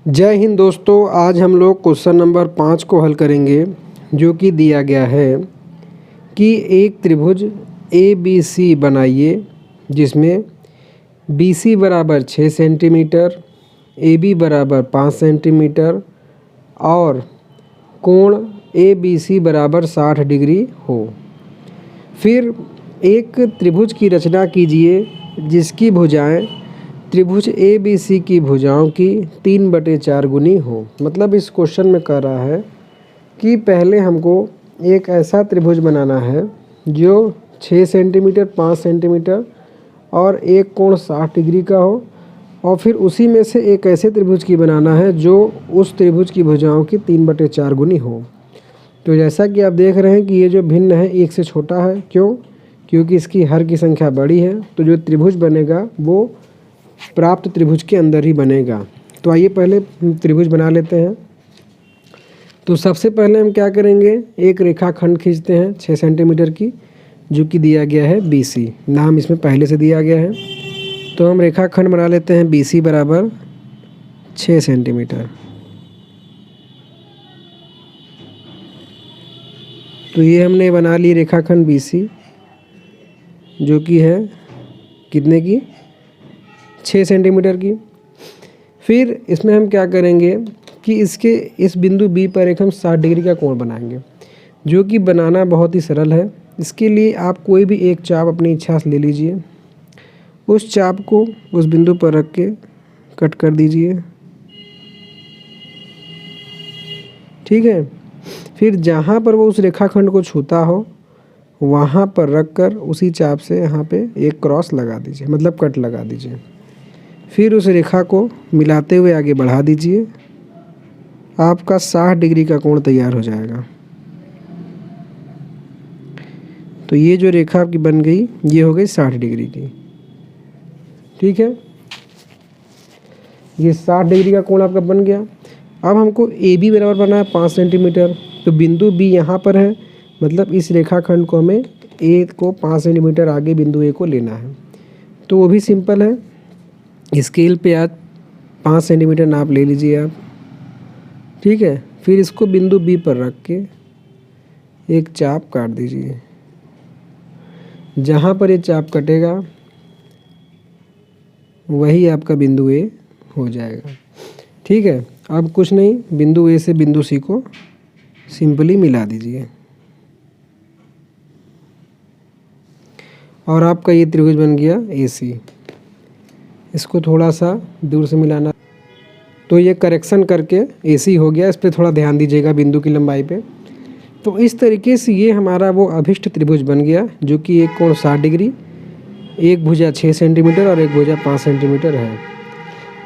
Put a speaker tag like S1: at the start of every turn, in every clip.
S1: जय हिंद दोस्तों, आज हम लोग क्वेश्चन नंबर 5 को हल करेंगे, जो कि दिया गया है कि एक त्रिभुज ए बी सी बनाइए जिसमें बी सी बराबर 6 सेंटीमीटर, ए बी बराबर 5 सेंटीमीटर और कोण ए बी सी बराबर 60 डिग्री हो। फिर एक त्रिभुज की रचना कीजिए जिसकी भुजाएं त्रिभुज ए बी सी की भुजाओं की 3/4 गुनी हो। मतलब इस क्वेश्चन में कह रहा है कि पहले हमको एक ऐसा त्रिभुज बनाना है जो 6 सेंटीमीटर, 5 सेंटीमीटर और एक कोण 60 डिग्री का हो, और फिर उसी में से एक ऐसे त्रिभुज की बनाना है जो उस त्रिभुज की भुजाओं की 3/4 गुनी हो। तो जैसा कि आप देख रहे हैं कि ये जो भिन्न है एक से छोटा है। क्यों? क्योंकि इसकी हर की संख्या बड़ी है, तो जो त्रिभुज बनेगा वो प्राप्त त्रिभुज के अंदर ही बनेगा। तो आइए पहले त्रिभुज बना लेते हैं। तो सबसे पहले हम क्या करेंगे, एक रेखाखंड खींचते हैं 6 सेंटीमीटर की, जो कि दिया गया है BC, नाम इसमें पहले से दिया गया है। तो हम रेखाखंड बना लेते हैं BC बराबर 6 सेंटीमीटर। तो ये हमने बना ली रेखाखंड BC, जो कि है कितने की, 6 सेंटीमीटर की। फिर इसमें हम क्या करेंगे कि इसके इस बिंदु B पर एक हम 60 डिग्री का कोण बनाएंगे, जो कि बनाना बहुत ही सरल है। इसके लिए आप कोई भी एक चाप अपनी इच्छा से ले लीजिए, उस चाप को उस बिंदु पर रख के कट कर दीजिए। ठीक है। फिर जहाँ पर वो उस रेखाखंड को छूता हो वहाँ पर रख कर उसी चाप से यहाँ पे एक क्रॉस लगा दीजिए, मतलब कट लगा दीजिए। फिर उस रेखा को मिलाते हुए आगे बढ़ा दीजिए। आपका 60 डिग्री का कोण तैयार हो जाएगा। तो ये जो रेखा आपकी बन गई, ये हो गई 60 डिग्री की। ठीक है, ये 60 डिग्री का कोण आपका बन गया। अब हमको ए बी बराबर बनना है 5 सेंटीमीटर। तो बिंदु बी यहाँ पर है, मतलब इस रेखाखंड को हमें ए को 5 सेंटीमीटर आगे बिंदु ए को लेना है। तो वो भी सिंपल है, स्केल पे आज 5 सेंटीमीटर नाप ले लीजिए आप। ठीक है। फिर इसको बिंदु बी पर रख के एक चाप काट दीजिए। जहाँ पर ये चाप कटेगा वही आपका बिंदु ए हो जाएगा। ठीक है। अब कुछ नहीं, बिंदु ए से बिंदु सी को सिंपली मिला दीजिए और आपका ये त्रिभुज बन गया AC। इसको थोड़ा सा दूर से मिलाना, तो ये करेक्शन करके AC हो गया। इस पर थोड़ा ध्यान दीजिएगा बिंदु की लंबाई पे। तो इस तरीके से ये हमारा वो अभिष्ट त्रिभुज बन गया, जो कि एक कोण 60 डिग्री, एक भुजा 6 सेंटीमीटर और एक भुजा 5 सेंटीमीटर है।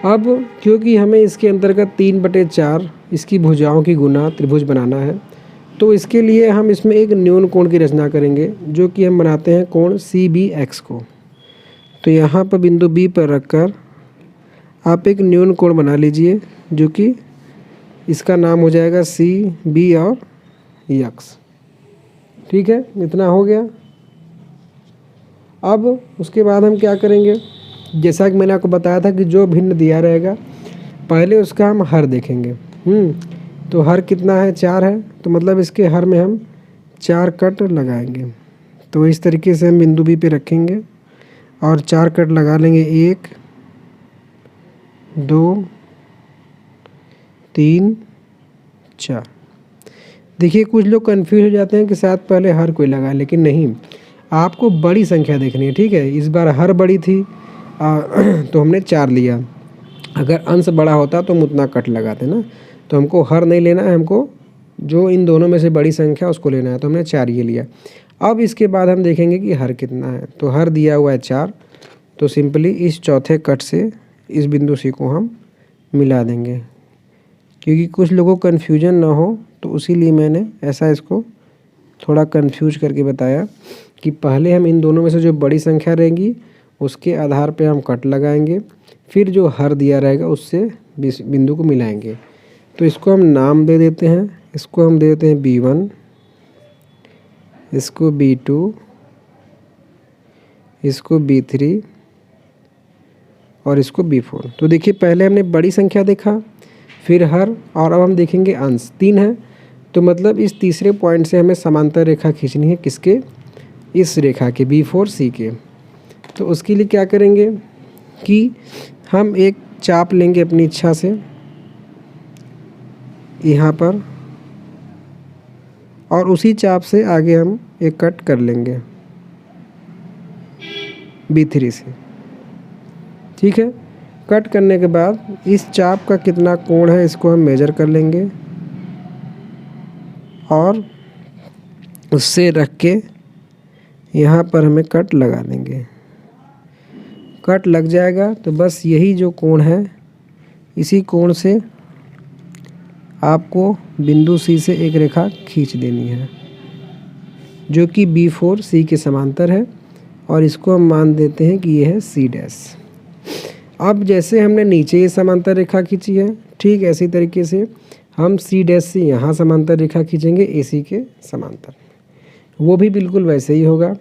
S1: अब क्योंकि हमें इसके अंतर्गत 3/4 इसकी भुजाओं की गुना त्रिभुज बनाना है, तो इसके लिए हम इसमें एक न्यून कोण की रचना करेंगे, जो कि हम बनाते हैं कोण CBX को। तो यहाँ पर बिंदु B पर रखकर आप एक न्यून कोण बना लीजिए, जो कि इसका नाम हो जाएगा CB और X। ठीक है, इतना हो गया। अब उसके बाद हम क्या करेंगे, जैसा कि मैंने आपको बताया था कि जो भिन्न दिया रहेगा पहले उसका हम हर देखेंगे। तो हर कितना है, 4 है। तो मतलब इसके हर में हम 4 कट लगाएंगे। तो इस तरीके से हम बिंदु B पे रखेंगे और 4 कट लगा लेंगे। 1 2 3 4। देखिए कुछ लोग कंफ्यूज हो जाते हैं कि शायद पहले हर कोई लगाए, लेकिन नहीं, आपको बड़ी संख्या देखनी है। ठीक है। इस बार हर बड़ी थी तो हमने 4 लिया। अगर अंश बड़ा होता तो हम उतना कट लगाते ना। तो हमको हर नहीं लेना है, हमको जो इन दोनों में से बड़ी संख्या उसको लेना है। तो हमने 4 ये लिया। अब इसके बाद हम देखेंगे कि हर कितना है। तो हर दिया हुआ है 4, तो सिंपली इस चौथे कट से इस बिंदु C को हम मिला देंगे। क्योंकि कुछ लोगों को कन्फ्यूजन ना हो, तो इसीलिए मैंने ऐसा इसको थोड़ा कंफ्यूज करके बताया कि पहले हम इन दोनों में से जो बड़ी संख्या रहेगी उसके आधार पे हम कट लगाएंगे, फिर जो हर दिया रहेगा उससे बिंदु को मिलाएंगे। तो इसको हम नाम दे देते हैं, इसको हम दे देते हैं B1, इसको B2, इसको B3 और इसको B4। तो देखिए पहले हमने बड़ी संख्या देखा, फिर हर, और अब हम देखेंगे अंश 3 है। तो मतलब इस तीसरे पॉइंट से हमें समांतर रेखा खींचनी है, किसके, इस रेखा के B4C के। तो उसके लिए क्या करेंगे कि हम एक चाप लेंगे अपनी इच्छा से यहाँ पर, और उसी चाप से आगे हम एक कट कर लेंगे B3 से। ठीक है, कट करने के बाद इस चाप का कितना कोण है इसको हम मेजर कर लेंगे और उससे रख के यहाँ पर हमें कट लगा देंगे। कट लग जाएगा तो बस यही जो कोण है, इसी कोण से आपको बिंदु C से एक रेखा खींच देनी है जो कि B4C के समांतर है, और इसको हम मान देते हैं कि यह है C'। अब जैसे हमने नीचे ये समांतर रेखा खींची है, ठीक ऐसी तरीके से हम C' से यहाँ समांतर रेखा खींचेंगे AC के समांतर, वो भी बिल्कुल वैसे ही होगा।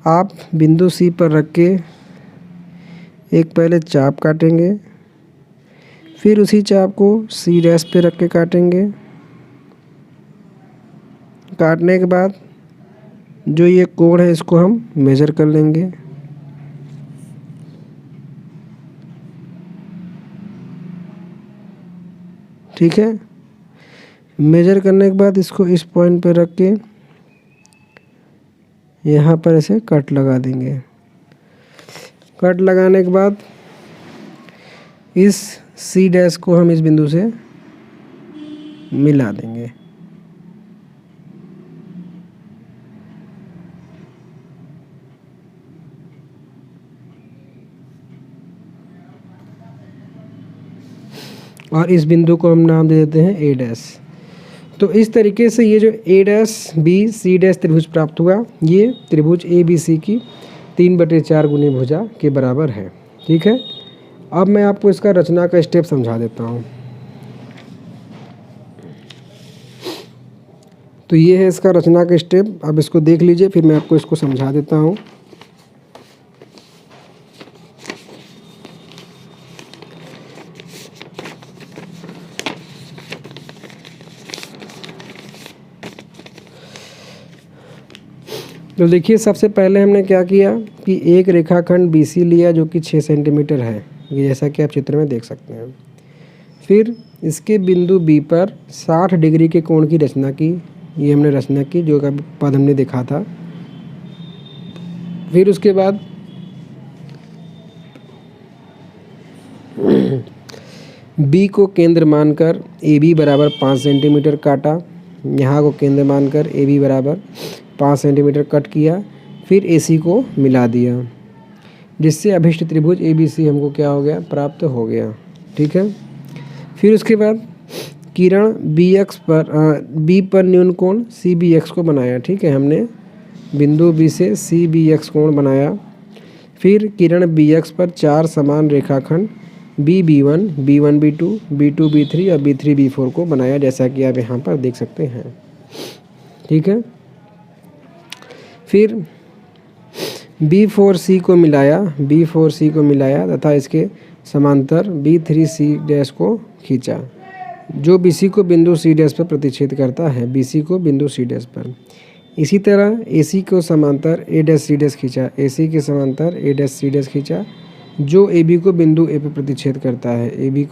S1: आप बिंदु C पर रख के एक पहले चाप काटेंगे, फिर उसी चाप को C' पे रख के काटेंगे। काटने के बाद जो ये कोण है इसको हम मेज़र कर लेंगे। ठीक है, मेजर करने के बाद इसको इस पॉइंट पे रख के यहाँ पर ऐसे कट लगा देंगे। कट लगाने के बाद इस C' को हम इस बिंदु से मिला देंगे। और इस बिंदु को हम नाम दे देते हैं A'। तो इस तरीके से ये जो A', B, C' त्रिभुज प्राप्त हुआ, ये त्रिभुज ABC की 3/4 गुनी भुजा के बराबर है। ठीक है, अब मैं आपको इसका रचना का स्टेप समझा देता हूँ। तो ये है इसका रचना का स्टेप, अब इसको देख लीजिए, फिर मैं आपको इसको समझा देता हूँ। तो देखिए, सबसे पहले हमने क्या किया कि एक रेखाखंड BC लिया जो कि 6 सेंटीमीटर है, ये जैसा कि आप चित्र में देख सकते हैं। फिर इसके बिंदु B पर 60 डिग्री के कोण की रचना की, ये हमने रचना की जो का पद हमने देखा था। फिर उसके बाद B को केंद्र मानकर AB बराबर 5 सेंटीमीटर काटा, यहाँ को केंद्र मानकर AB बराबर 5 सेंटीमीटर कट किया। फिर AC को मिला दिया, जिससे अभिष्ट त्रिभुज ABC हमको क्या हो गया, प्राप्त हो गया। ठीक है, फिर उसके बाद किरण B पर न्यून कोण CBX को बनाया। ठीक है, हमने बिंदु B से CBX कोण बनाया। फिर किरण BX पर 4 समान रेखाखंड BB1, B1B2, B2B3 और B3B4 को बनाया, जैसा कि आप यहाँ पर देख सकते हैं। ठीक है, फिर B4C को मिलाया तथा इसके समांतर B3C' को खींचा, जो BC को बिंदु C' पर प्रतिच्छेद करता है, BC को बिंदु C' पर। इसी तरह AC को समांतर A', खींचा, AC के समांतर A', खींचा, जो AB को बिंदु A पर प्रतिच्छेद करता है, AB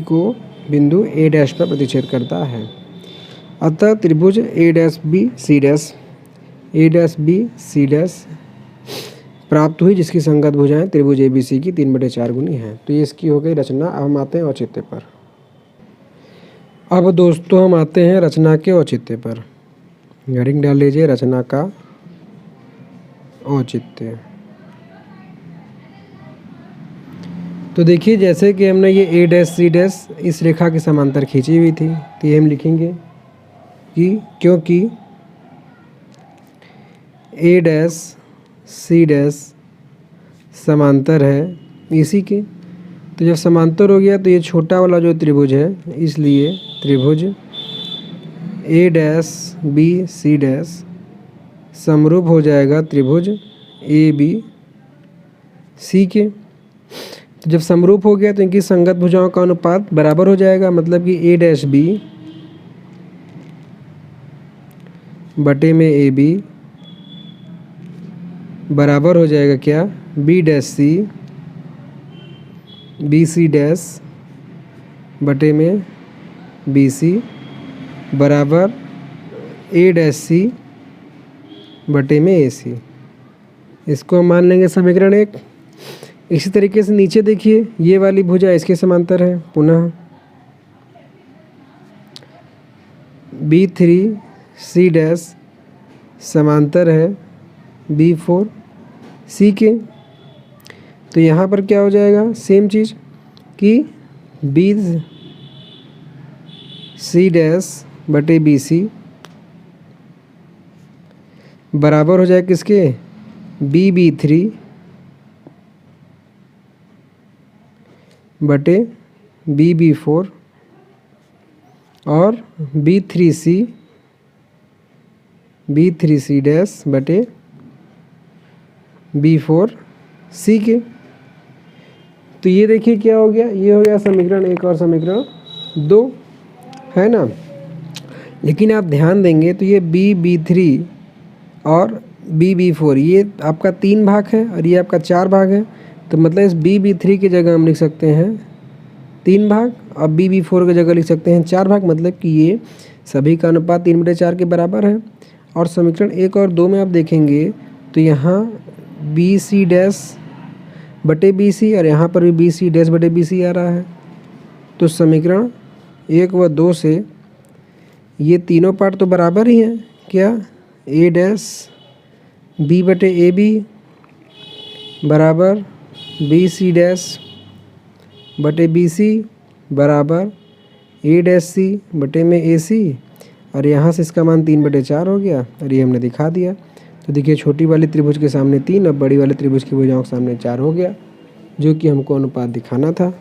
S1: को बिंदु A' पर प्रतिच्छेद करता है। अतः त्रिभुज A', प्राप्त हुई, जिसकी संगत भुजाएं त्रिभुज ABC की 3/4 गुनी है। तो ये इसकी हो गई रचना। अब हम आते हैं औचित्य पर। अब दोस्तों हम आते हैं रचना के औचित्य पर। हेडिंग डाल लीजिए, रचना का औचित्य। तो देखिए, जैसे कि हमने ये A', इस रेखा के समांतर खींची हुई थी, तो ये हम लिखेंगे कि क्योंकि A', C' समांतर है इसी के, तो जब समांतर हो गया तो ये छोटा वाला जो त्रिभुज है, इसलिए त्रिभुज A', B, C' समरूप हो जाएगा त्रिभुज ABC के। तो जब समरूप हो गया तो इनकी संगत भुजाओं का अनुपात बराबर हो जाएगा, मतलब कि ए डैश बी बटे में ए बी बराबर हो जाएगा क्या, B dash C B C dash बटे में बी सी बराबर ए डैश सी बटे में ए सी। इसको हम मान लेंगे समीकरण 1। इसी तरीके से नीचे देखिए, ये वाली भुजा इसके समांतर है, पुनः B3 C डैश समांतर है B4 C के। तो यहाँ पर क्या हो जाएगा, सेम चीज़ कि B C डैश बटे BC बराबर हो जाए किसके, BB3 बटे BB4 और B3C डैश बटे B4C के। तो ये देखिए क्या हो गया, ये हो गया समीकरण 1 और समीकरण 2, है ना। लेकिन आप ध्यान देंगे तो ये BB3 और BB4 ये आपका 3 भाग है और ये आपका 4 भाग है। तो मतलब इस BB3 की जगह हम लिख सकते हैं 3 भाग और BB4 की जगह लिख सकते हैं 4 भाग, मतलब कि ये सभी का अनुपात 3/4 के बराबर है। और समीकरण 1 और 2 में आप देखेंगे तो यहाँ BC डैश बटे BC और यहाँ पर भी BC डैश बटे BC आ रहा है। तो समीकरण 1 व 2 से ये तीनों पार्ट तो बराबर ही हैं, क्या, A डैश B बटे AB बराबर BC डैश बटे BC बराबर A डैश C बटे में AC, और यहाँ से इसका मान 3/4 हो गया और ये हमने दिखा दिया। तो देखिए छोटी वाली त्रिभुज के सामने 3 और बड़ी वाली त्रिभुज की भुजाओं के सामने 4 हो गया, जो कि हमको अनुपात दिखाना था।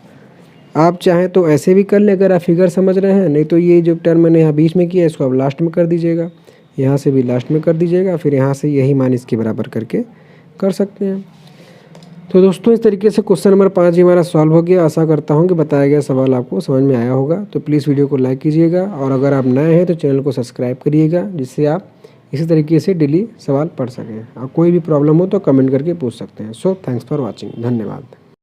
S1: आप चाहें तो ऐसे भी कर लें अगर आप फिगर समझ रहे हैं, नहीं तो ये जो टर्म मैंने यहाँ बीच में किया इसको आप लास्ट में कर दीजिएगा, यहाँ से भी लास्ट में कर दीजिएगा, फिर यहाँ से यही मान इसके बराबर करके कर सकते हैं। तो दोस्तों इस तरीके से क्वेश्चन नंबर 5 ही हमारा सॉल्व हो गया। आशा करता हूँ कि बताया गया सवाल आपको समझ में आया होगा। तो प्लीज़ वीडियो को लाइक कीजिएगा और अगर आप नए हैं तो चैनल को सब्सक्राइब करिएगा, जिससे आप इसी तरीके से डेली सवाल पढ़ सकें। और कोई भी प्रॉब्लम हो तो कमेंट करके पूछ सकते हैं। सो थैंक्स फॉर वॉचिंग, धन्यवाद।